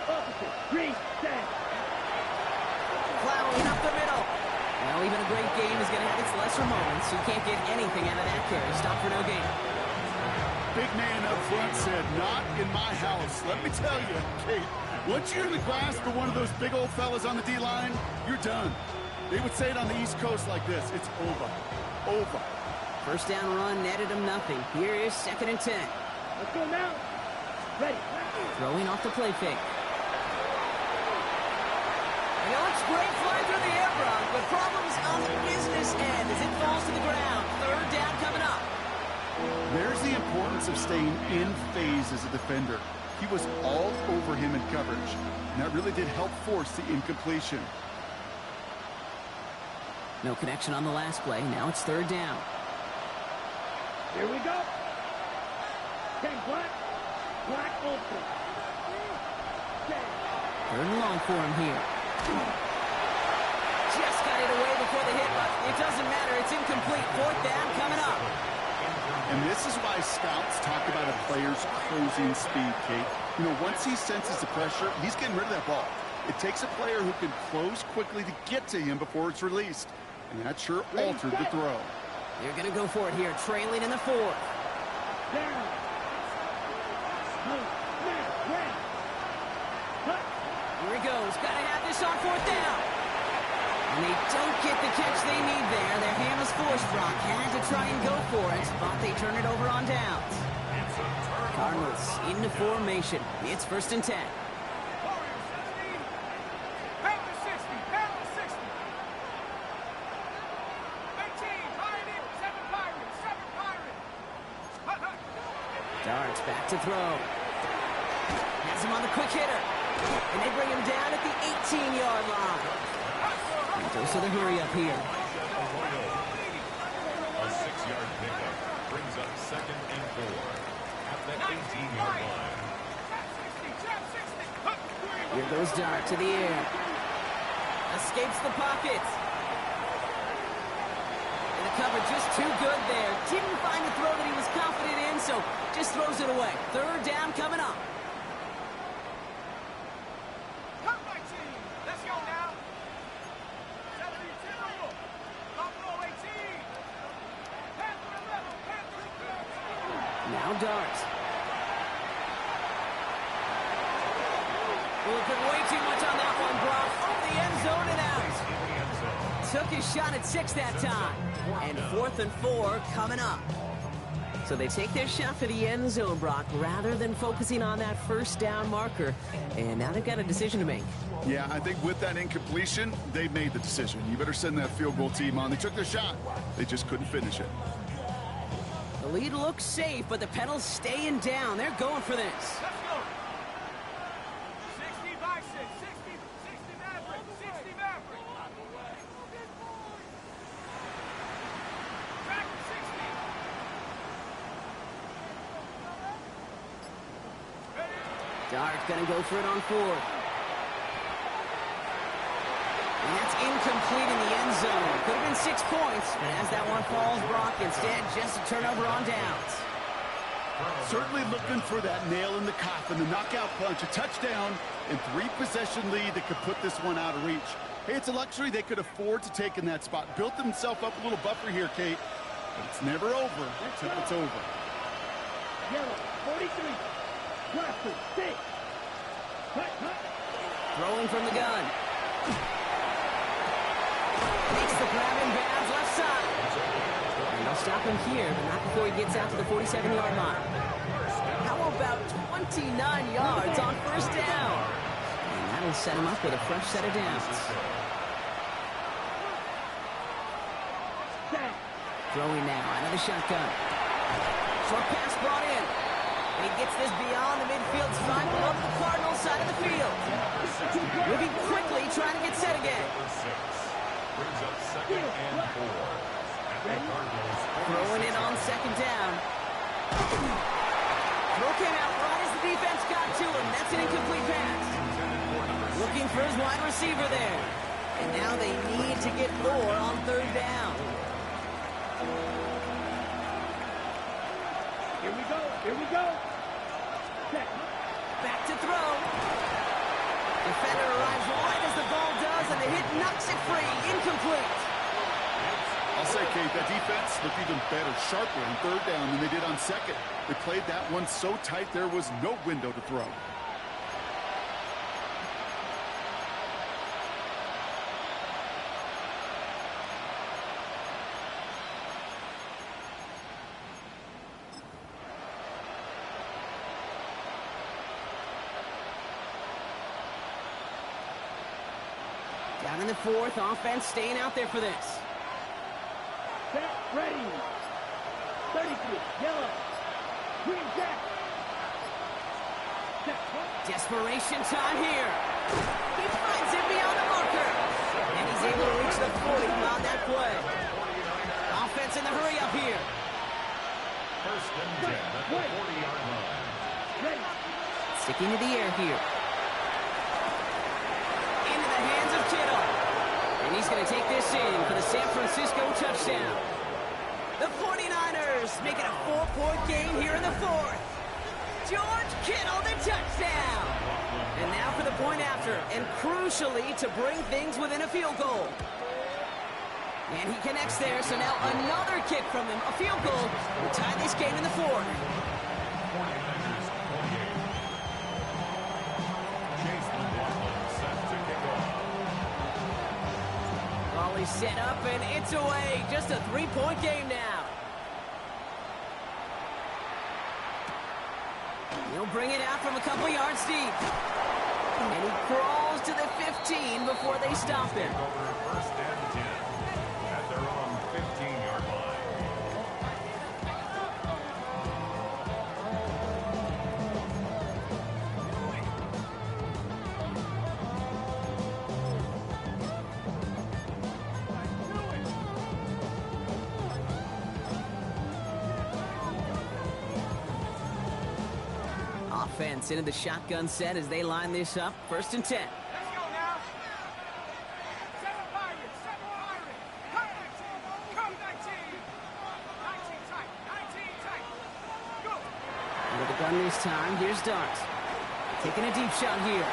Opposite, green, set. Plowing up the middle. Well, even a great game is going to have its lesser moments. You can't get anything out of that carry. Stop for no gain. Big man up front said, not in my house. Let me tell you, Kate, once you're in the grasp of one of those big old fellas on the D-line, you're done. They would say it on the East Coast like this. It's over. Over. First down run netted him nothing. Here is 2nd and 10. Let's go now. Ready. Throwing off the play fake. You know, it's great flying through the air, Brock, but problems on the business end as it falls to the ground. 3rd down coming up. There's the importance of staying in phase as a defender. He was all over him in coverage, and that really did help force the incompletion. No connection on the last play. Now it's 3rd down. Here we go. 10 black. Black open. 3rd and long for him here. Just got it away before the hit, but it doesn't matter. It's incomplete. 4th down coming up. And this is why scouts talk about a player's closing speed, Kate. You know, once he senses the pressure, he's getting rid of that ball. It takes a player who can close quickly to get to him before it's released. And that sure altered the throw. They're going to go for it here, trailing in the 4th. Down. Here he goes. Gotta have this on fourth down. And they don't get the catch they need there. Their hand was forced, Brock. Had to try and go for it, but they turn it over on downs. Cardinals into formation. It's 1st and 10. Darts back to throw. Has him on the quick hitter. And they bring him down at the 18-yard line. And goes to the hurry up here. A 6-yard pickup brings up 2nd and 4 at the 18-yard line. Here goes Dart to the air. Escapes the pocket. And the cover just too good there. Didn't find the throw that he was confident in, so just throws it away. 3rd down coming up. Now Dart. Well, it put way too much on that one, Brock. Over the end zone and out. Took his shot at 6 that time. And 4th and 4 coming up. So they take their shot for the end zone, Brock, rather than focusing on that 1st down marker. And now they've got a decision to make. Yeah, I think with that incompletion, they made the decision. You better send that field goal team on. They took their shot. They just couldn't finish it. The lead looks safe, but the pedal's staying down. They're going for this. Let's go. 60 Bison, 60 Maverick, 60 Maverick. Back to 60. Dart gonna go for it on 4th. And that's incomplete in the end zone. Could have been 6 points, but as that one falls, Brock, instead just a turnover on downs. Certainly looking for that nail in the coffin, the knockout punch, a touchdown, and 3-possession lead that could put this one out of reach. Hey, it's a luxury they could afford to take in that spot. Built themselves up a little buffer here, Kate, but it's never over until it's over. Yellow, 43. Blaster, 6. Throwing from the gun. Makes the grab in bounds left side. And they'll stop him here, but not before he gets out to the 47-yard line. How about 29 yards on 1st down? And that'll set him up with a fresh set of downs. Throwing now, another shotgun. Short pass brought in. And he gets this beyond the midfield stripe above the Cardinals side of the field. Moving quickly, trying to get set again. Brings up 2nd and 4 at the Cardinals. Throwing it on 2nd down. Throw came out right as the defense got to him. That's an incomplete pass. Looking for his wide receiver there. And now they need to get more on 3rd down. Here we go. Here we go. Set. Back to throw. Defender arrives right as the ball does, and the hit knocks it free. Incomplete. I'll say, Kate, that defense looked even better, sharper on 3rd down than they did on 2nd. They played that one so tight there was no window to throw. Down in the 4th, offense staying out there for this. Set. Ready. 33. Yellow. Green jack. Set. Desperation time here. He finds it beyond the marker. And he's able to reach the 40 on that play. Offense in the hurry up here. 1st and 10 at the 40-yard line. Ready. Sticking to the air here. Into the hands of Kittle. And he's going to take this in for the San Francisco touchdown. The 49ers make it a 4-point game here in the 4th. George Kittle, the touchdown. And now for the point after, and crucially to bring things within a field goal. And he connects there, so now another kick from him, a field goal, will tie this game in the 4th. 49ers 28. Chase the 1 set. set up, and it's away. Just a 3-point game now. He'll bring it out from a couple yards deep. And he crawls to the 15 before they stop him. Over first and 10 at their own 15-yard line. Offense into the shotgun set as they line this up. First and 10. Let's go now. 7 Pirates, 7 Pirates. Come 19. 19 tight, 19 tight. Go. With the gun this time, here's Dart. Taking a deep shot here.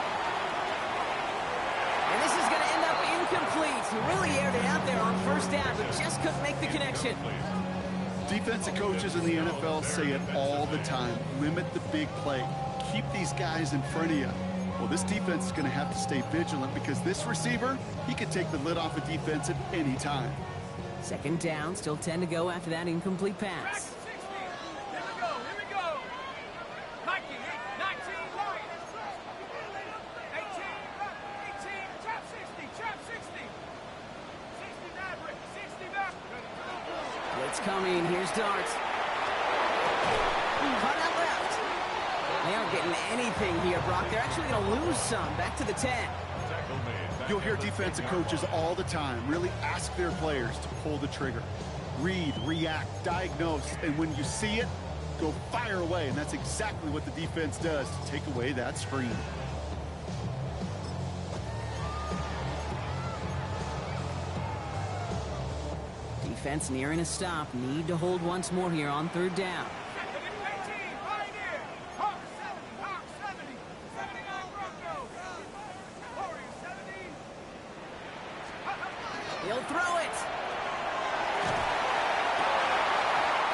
And this is going to end up incomplete. He really aired it out there on first down, but just couldn't make the connection. Defensive coaches in the NFL say it all the time. Limit the big play. Keep these guys in front of you. Well, this defense is going to have to stay vigilant because this receiver, he could take the lid off a defense at any time. Second down, still 10 to go after that incomplete Back pass. to 60. Here we go, here we go. Mikey, 19 Lions. 18, trap 60, trap 60. 60 Maverick, 60 Maverick. Blitz coming, here's Dart. Cut out left. They aren't getting anything here, Brock. They're actually going to lose some. Back to the 10. You'll hear defensive coaches all the time really ask their players to pull the trigger. Read, react, diagnose, and when you see it, go fire away. And that's exactly what the defense does to take away that screen. Defense nearing a stop. Need to hold once more here on third down. He'll throw it.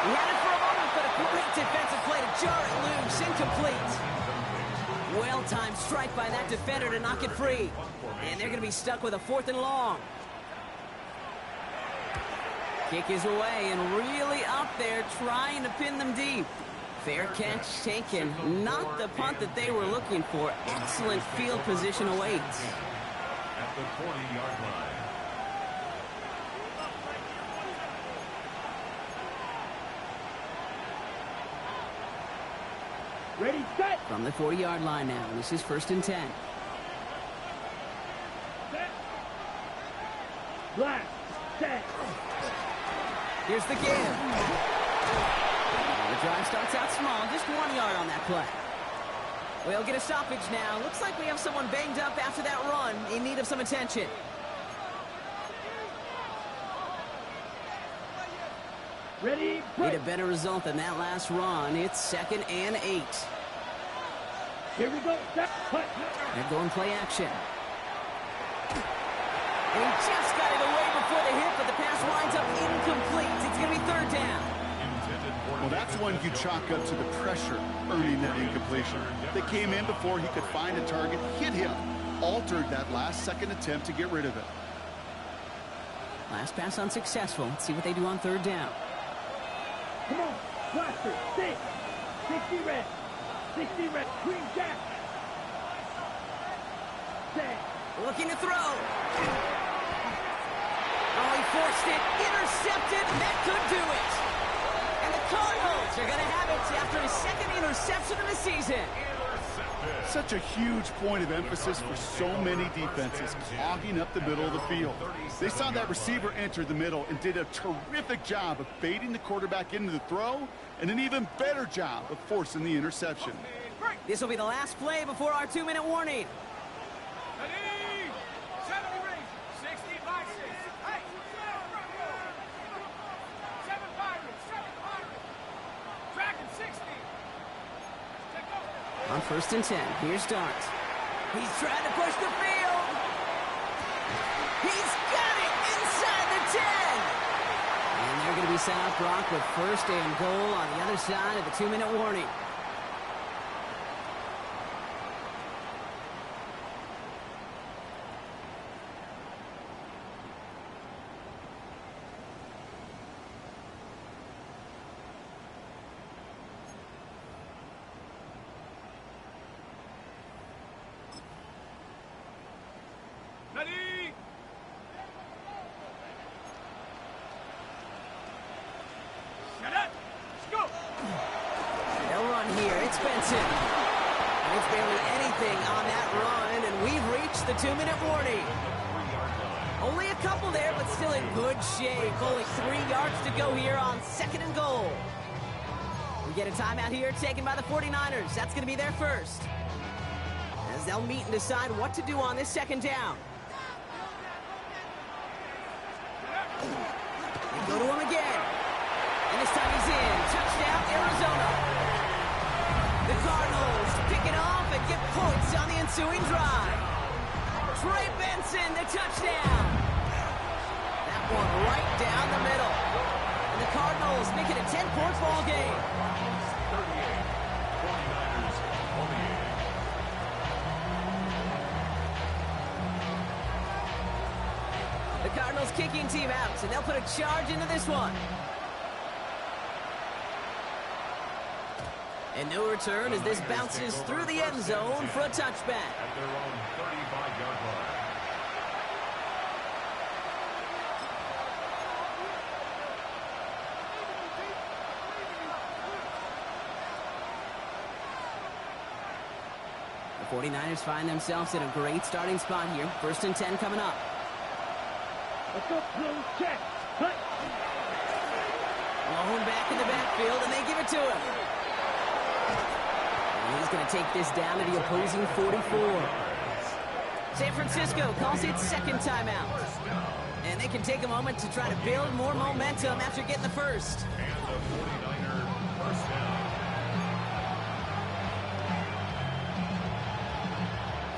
He had it for a moment, but a great defensive play to jar it loose. Incomplete. Well-timed strike by that defender to knock it free. And they're going to be stuck with a 4th and long. Kick is away and really up there trying to pin them deep. Fair catch taken. Not the punt that they were looking for. Excellent field position awaits. At the 40-yard line. Ready, set. From the 40-yard line now. This is first and 10. Set. Blast. Set. Here's the give. The drive starts out small, just 1 yard on that play. We'll get a stoppage now. Looks like we have someone banged up after that run, in need of some attention. Ready, Need a better result than that last run. It's 2nd and 8. Here we go. Set. Punt. They're going play action. And he just got it away before the hit, but the pass winds up incomplete. It's going to be 3rd down. Well, that's one you chalk up to the pressure earning that incompletion. They came in before he could find a target, hit him, altered that last-second attempt to get rid of it. Last pass unsuccessful. Let's see what they do on 3rd down. Come on. Blaster. 6. 60 red. 60 red. Green jack. Set. Looking to throw. Oh, he forced it. Intercepted. That could do it. And the Cardinals are going to have it after his 2nd interception of the season. Such a huge point of emphasis for so many defenses, clogging up the middle of the field. They saw that receiver enter the middle and did a terrific job of baiting the quarterback into the throw, and an even better job of forcing the interception. This will be the last play before our 2-minute warning. Ready. 70 rings. 60 by 6. Hey. 7 Pirates. 7 Pirates. Dragon 60. Take over. On 1st and 10, here's Dart. He's trying to push the field. He's got it inside the 10. And they're going to be set up, Brock, with 1st and goal on the other side of the 2-minute warning. Benson. And it's barely anything on that run, and we've reached the 2-minute warning. Only a couple there, but still in good shape. Only 3 yards to go here on 2nd and goal. We get a timeout here taken by the 49ers. That's going to be their first, as they'll meet and decide what to do on this 2nd down. They go to him again. And this time he's in. Touchdown, Arizona. The Cardinals pick it off and get points on the ensuing drive. Trey Benson, the touchdown. That one right down the middle. And the Cardinals make it a 10-point ball game. 38, 49ers 28. The Cardinals kicking team out, and they'll put a charge into this one. And no return as this bounces through the end zone for a touchback. At their own 35-yard line. The 49ers find themselves in a great starting spot here. 1st and 10 coming up. Let's go, close check. Cut. Blown back in the backfield, and they give it to him. And he's going to take this down to the opposing 44. San Francisco calls its 2nd timeout. And they can take a moment to try to build more momentum after getting the first. And the 49er first down.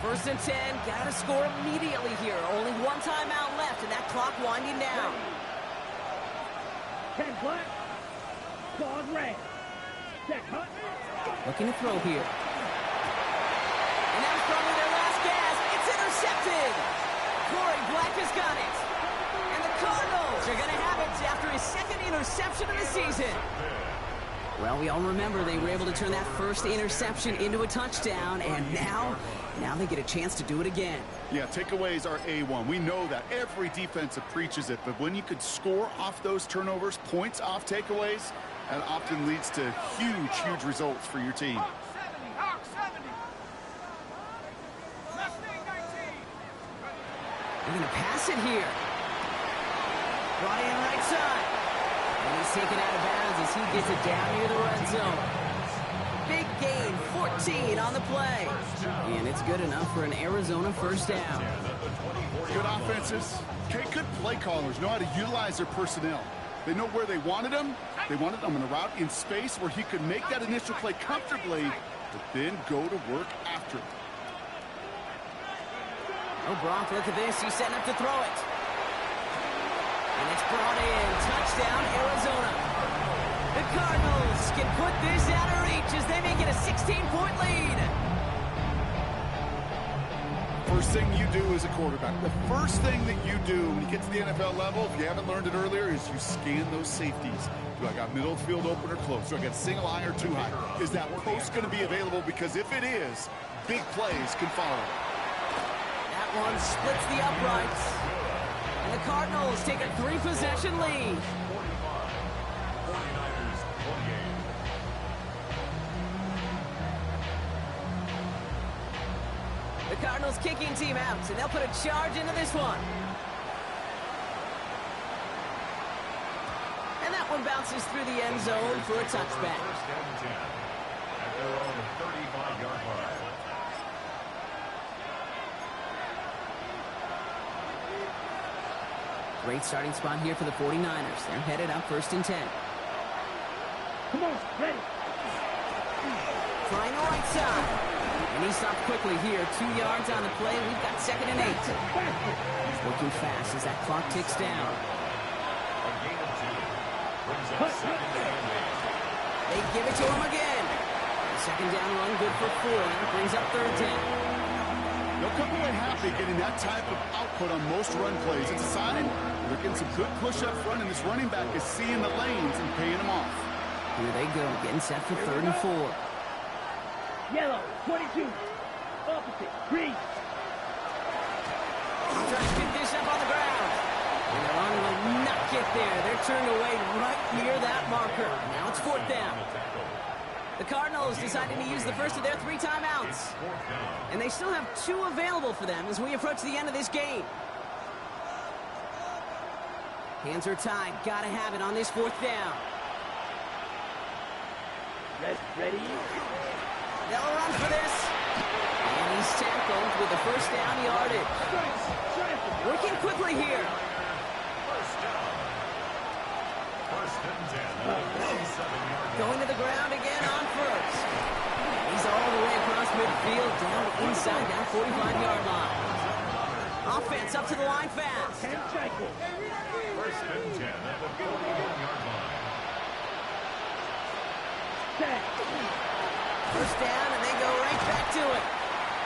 1st and 10, gotta score immediately here. Only 1 timeout left, and that clock winding down. 10 black. Squad red. Check, hut. Looking to throw here. And that was probably their last gasp. It's intercepted. Corey Black has got it. And the Cardinals are going to have it after his 2nd interception of the season. Well, we all remember they were able to turn that first interception into a touchdown, and now they get a chance to do it again. Yeah, takeaways are A1. We know that every defense preaches it, but when you could score off those turnovers, points off takeaways, that often leads to huge results for your team. They're going to pass it here. Brought in right side. And he's taken out of bounds as he gets it down near the red zone. Big gain, 14 on the play. And it's good enough for an Arizona first down. Good offenses, good play callers know how to utilize their personnel. They know where they wanted him. They wanted him in a route in space where he could make that initial play comfortably, but then go to work after it. Oh, Brock, look at this. He's setting up to throw it. And it's brought in. Touchdown, Arizona. The Cardinals can put this out of reach as they make it a 16-point lead. First thing you do as a quarterback, the first thing that you do when you get to the NFL level, if you haven't learned it earlier, is you scan those safeties. Do I got middle of the field open or close? Do I got single high or two high? Is that post going to be available? Because if it is, big plays can follow. That one splits the uprights. And the Cardinals take a 3-possession lead. 45, 49ers 28. The Cardinals kicking team out, and they'll put a charge into this one. And that one bounces through the end zone for a touchback. 1st and 10 at their own 35-yard line. Great starting spot here for the 49ers. They're headed up 1st and 10. Come on, ready. Trying the right side. And he stopped quickly here. 2 yards on the play. We've got 2nd and 8. He's working fast as that clock ticks down. A gain of 2 brings up 2nd and 8. They give it to him again. The 2nd down run good for 4. That brings up 3rd down. They'll come away happy getting that type of output on most run plays. It's a sign they're getting some good push up front, and this running back is seeing the lanes and paying them off. Here they go, getting set for 3rd and 4. Yellow, 22. Opposite, green. Trying to pick this up on the ground. And the run will not get there. They're turned away right near that marker. Now it's 4th down. The Cardinals deciding to use the first of their 3 timeouts. And they still have 2 available for them as we approach the end of this game. Hands are tied. Gotta have it on this 4th down. Ready? They'll run for this. And he's tackled with the first down yardage. Working quickly here. First and 10 at the 47-yard line. Going to the ground again on first. He's all the way across midfield, down inside that 45-yard line. Offense up to the line fast. First and 10 at the 41-yard line. First down, and they go right back to it.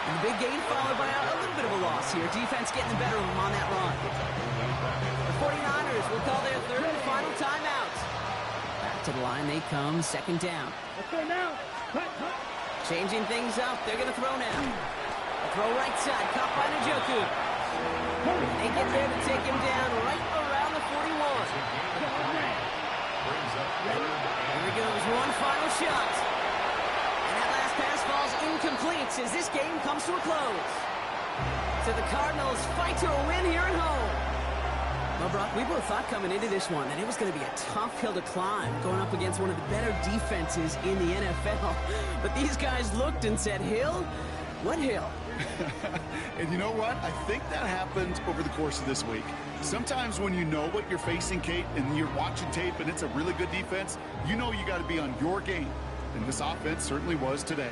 And the big gain followed by a little bit of a loss here. Defense getting the better of them on that run. The 49ers will call their 3rd and final timeout. Back to the line they come, 2nd down. Let's go now. Cut. Changing things up, they're going to throw now. A throw right side, caught by Njoku. They get there to take him down right around the 41. Here he goes, one final shot. And that last pass falls incomplete as this game comes to a close. So the Cardinals fight to a win here at home. Well, Brock, we both thought coming into this one that it was going to be a tough hill to climb, going up against one of the better defenses in the NFL. But these guys looked and said, Hill? What hill? And you know what? I think that happened over the course of this week. Sometimes when you know what you're facing, Kate, and you're watching tape and it's a really good defense, you know you got to be on your game. And this offense certainly was today.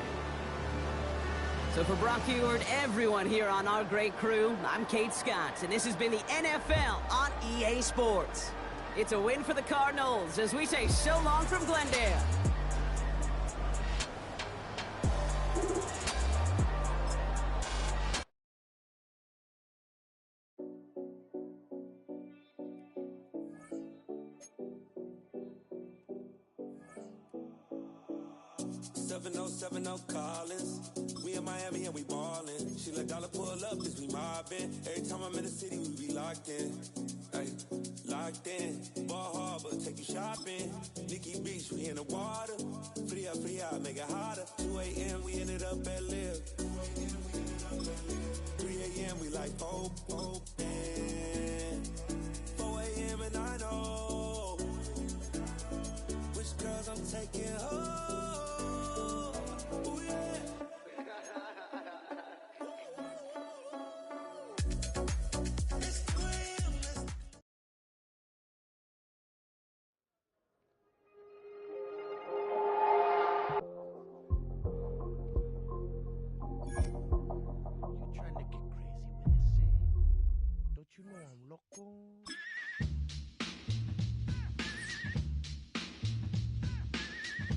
So for Brock Heward, everyone here on our great crew, I'm Kate Scott, and this has been the NFL on EA Sports. It's a win for the Cardinals as we say so long from Glendale. Collins. We in Miami and we ballin'. She let dollar pull up cause we mobbin'. Every time I'm in the city we be locked in. Ay, locked in. Ball Harbor, take you shopping. Nikki Beach, we in the water. Free up, make it hotter. 2 a.m. we ended up at Live. 3 a.m. we like, oh.